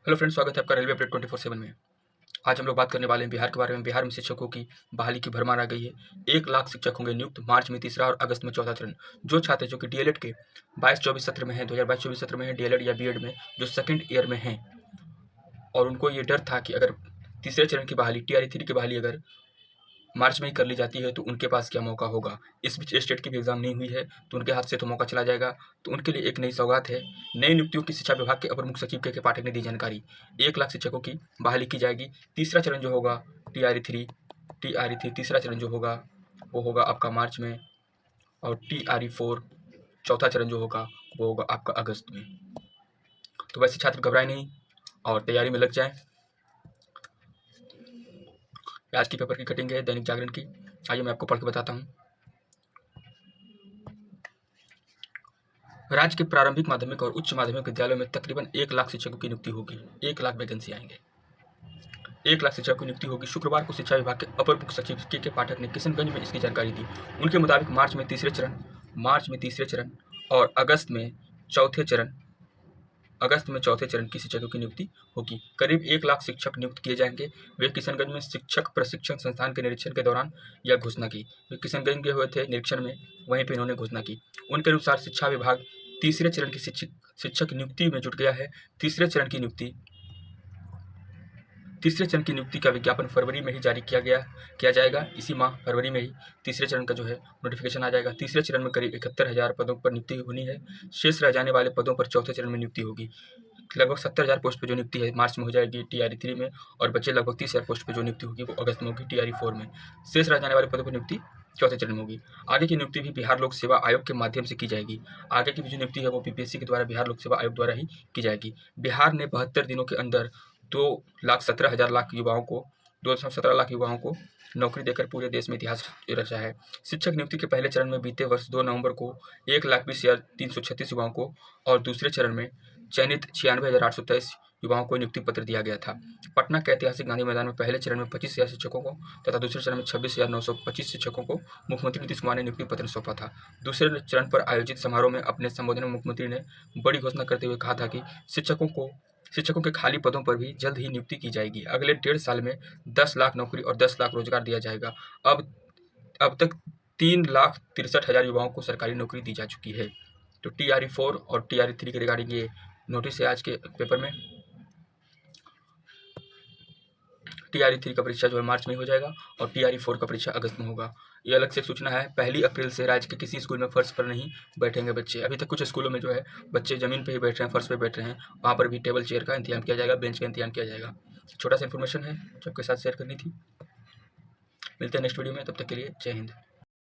Hello friends, स्वागत है आपका रेलवे अपडेट 24/7 में। आज हम लोग बात करने वाले हैं बिहार के बारे में। बिहार में शिक्षकों की बहाली की भरमार आ गई है। 1 लाख शिक्षक होंगे नियुक्त। मार्च में तीसरा और अगस्त में चौथा चरण। जो छात्र जो कि डीएलएड के 22-24 सत्र में हैं, 2022-24 सत्र में हैं, डीएलएड या बीएड में जो सेकंड ईयर में हैं और उनको ये डर था कि अगर तीसरे चरण की बहाली टीआरई 3 की बहाली अगर मार्च में ही कर ली जाती है तो उनके पास क्या मौका होगा। इस बीच स्टेट की भी एग्जाम नहीं हुई है तो उनके हाथ से तो मौका चला जाएगा। तो उनके लिए एक नई सौगात है। नई नियुक्तियों की शिक्षा विभाग के अपर मुख्य सचिव के पाठक ने दी जानकारी। 1 लाख शिक्षकों की बहाली की जाएगी। तीसरा चरण जो होगा टीआरई 3 तीसरा चरण जो होगा वो होगा आपका मार्च में, और टीआरई 4 चौथा चरण जो होगा वो होगा आपका अगस्त में। तो वैसे छात्र घबराए नहीं और तैयारी में लग जाएं। आज की पेपर की कटिंग है दैनिक जागरण की। आइए मैं आपको पढ़ के बताता हूँ। राज्य के प्रारंभिक माध्यमिक और उच्च माध्यमिक विद्यालयों में तकरीबन 1 लाख शिक्षकों की नियुक्ति होगी। 1 लाख वैकेंसी आएंगे। 1 लाख शिक्षकों की नियुक्ति होगी। शुक्रवार को शिक्षा विभाग के अपर मुख्य सचिव के पाठक ने किशनगंज में इसकी जानकारी दी। उनके मुताबिक मार्च में तीसरे चरण और अगस्त में चौथे चरण की शिक्षकों की नियुक्ति होगी। करीब 1 लाख शिक्षक नियुक्त किए जाएंगे। वे किशनगंज में शिक्षक प्रशिक्षण संस्थान के निरीक्षण के दौरान यह घोषणा की। वे किशनगंज गए हुए थे निरीक्षण में, वहीं पर इन्होंने घोषणा की। उनके अनुसार शिक्षा विभाग तीसरे चरण की शिक्षक नियुक्ति में जुट गया है। तीसरे चरण की नियुक्ति का विज्ञापन फरवरी में ही जारी किया जाएगा। इसी माह फरवरी में ही तीसरे चरण का जो है नोटिफिकेशन आ जाएगा। तीसरे चरण में करीब 71,000 पदों पर नियुक्ति होनी है। शेष रह जाने वाले पदों पर चौथे चरण में नियुक्ति होगी। लगभग 70,000 पोस्ट पर जो नियुक्ति है मार्च में हो जाएगी टीआरई 3 में, और बचे लगभग 30,000 पोस्ट पर जो नियुक्ति होगी वो अगस्त में होगी टीआरई 4 में। शेष रह जाने वाले पदों पर नियुक्ति चौथे चरण में होगी। आगे की नियुक्ति भी बिहार लोक सेवा आयोग के माध्यम से की जाएगी। आगे की जो नियुक्ति है वो बीपीएससी के द्वारा बिहार लोक सेवा आयोग द्वारा ही की जाएगी। बिहार ने 72 दिनों के अंदर 2.17 लाख युवाओं को नौकरी देकर पूरे देश में इतिहास रचा है। शिक्षक नियुक्ति के पहले चरण में बीते वर्ष 2 नवंबर को 1,20,336 युवाओं को और दूसरे चरण में चयनित 96,823 युवाओं को नियुक्ति पत्र दिया गया था। पटना के ऐतिहासिक गांधी मैदान में पहले चरण में 25,000 शिक्षकों को तथा दूसरे चरण में 26,925 शिक्षकों को मुख्यमंत्री नीतीश कुमार ने नियुक्ति पत्र सौंपा था। दूसरे चरण पर आयोजित समारोह में अपने संबोधन में मुख्यमंत्री ने बड़ी घोषणा करते हुए कहा था कि शिक्षकों के खाली पदों पर भी जल्द ही नियुक्ति की जाएगी। अगले 1.5 साल में 10 लाख नौकरी और 10 लाख रोजगार दिया जाएगा। अब तक 3,63,000 युवाओं को सरकारी नौकरी दी जा चुकी है। तो टीआरई 4 और टीआरई 3 के रिगार्डिंग ये नोटिस है आज के पेपर में। टीआरई 3 का परीक्षा जो है मार्च में हो जाएगा और टीआरई 4 का परीक्षा अगस्त में होगा। ये अलग से सूचना है। 1 अप्रैल से राज्य के किसी स्कूल में फर्श पर नहीं बैठेंगे बच्चे। अभी तक कुछ स्कूलों में जो है बच्चे ज़मीन पे ही बैठ रहे हैं, फर्श पे बैठ रहे हैं। वहाँ पर भी टेबल चेयर का इंतजाम किया जाएगा, बेंच का इंतजाम किया जाएगा। छोटा सा इन्फॉर्मेशन है जो आपके साथ शेयर करनी थी। मिलते हैं नेक्स्ट वीडियो में, तब तक के लिए जय हिंद।